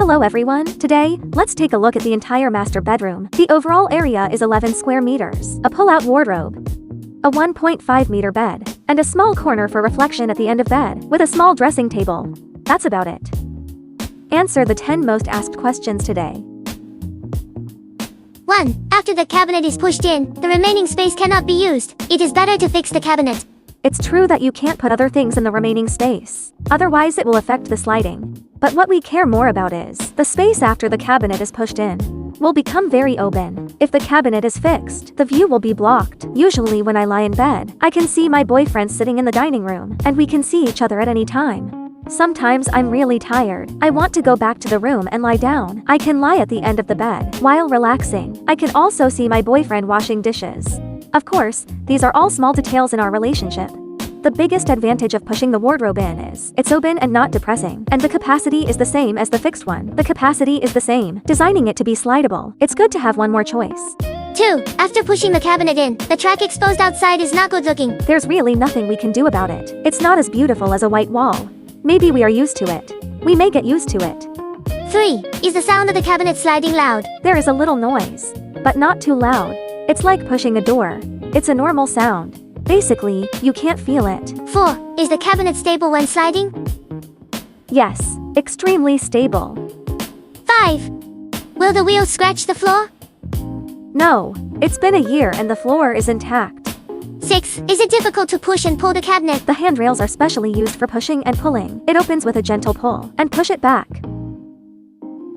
Hello everyone, today, let's take a look at the entire master bedroom. The overall area is 11 square meters, a pull-out wardrobe, a 1.5 meter bed, and a small corner for reflection at the end of bed, with a small dressing table. That's about it. Answer the 10 most asked questions today. 1. After the cabinet is pushed in, the remaining space cannot be used. It is better to fix the cabinet. It's true that you can't put other things in the remaining space. Otherwise it will affect the sliding. But what we care more about is, the space after the cabinet is pushed in will become very open. If the cabinet is fixed, the view will be blocked. Usually when I lie in bed, I can see my boyfriend sitting in the dining room, and we can see each other at any time. Sometimes I'm really tired. I want to go back to the room and lie down. I can lie at the end of the bed while relaxing. I can also see my boyfriend washing dishes. Of course, these are all small details in our relationship. The biggest advantage of pushing the wardrobe in is, it's open and not depressing, and the capacity is the same as the fixed one. The capacity is the same, designing it to be slidable. It's good to have one more choice. 2. After pushing the cabinet in, the track exposed outside is not good looking. There's really nothing we can do about it. It's not as beautiful as a white wall. Maybe we are used to it. We may get used to it. 3. Is the sound of the cabinet sliding loud? There is a little noise, but not too loud. It's like pushing a door. It's a normal sound. Basically, you can't feel it. 4. Is the cabinet stable when sliding? Yes, extremely stable. 5. Will the wheels scratch the floor? No, it's been a year and the floor is intact. 6. Is it difficult to push and pull the cabinet? The handrails are specially used for pushing and pulling. It opens with a gentle pull, and push it back.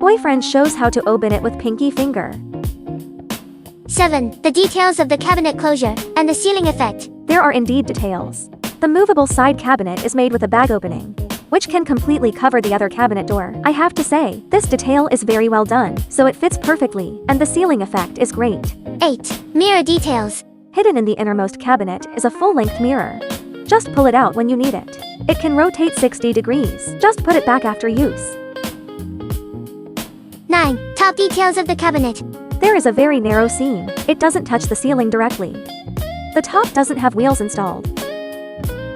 Boyfriend shows how to open it with pinky finger. 7. The details of the cabinet closure, and the ceiling effect. There are indeed details. The movable side cabinet is made with a bag opening, which can completely cover the other cabinet door. I have to say, this detail is very well done, so it fits perfectly, and the ceiling effect is great. 8. Mirror details. Hidden in the innermost cabinet is a full-length mirror. Just pull it out when you need it. It can rotate 60 degrees. Just put it back after use. 9. Top details of the cabinet. There is a very narrow seam. It doesn't touch the ceiling directly. The top doesn't have wheels installed.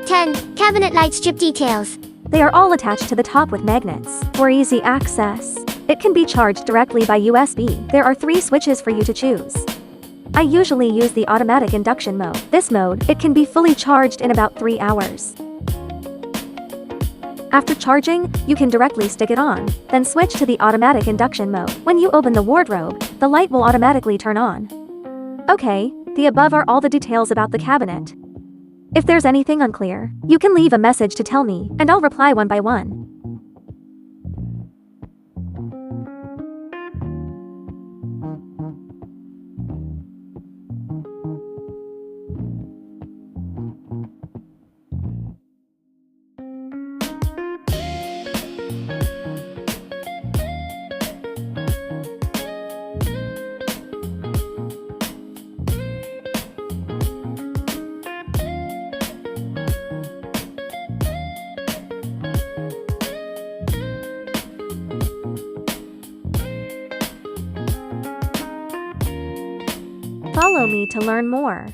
10. Cabinet light strip details. They are all attached to the top with magnets for easy access. It can be charged directly by USB. There are 3 switches for you to choose. I usually use the automatic induction mode. This mode, it can be fully charged in about 3 hours. After charging, you can directly stick it on, then switch to the automatic induction mode. When you open the wardrobe, the light will automatically turn on. Okay, the above are all the details about the cabinet. If there's anything unclear, you can leave a message to tell me, and I'll reply one by one. Follow me to learn more.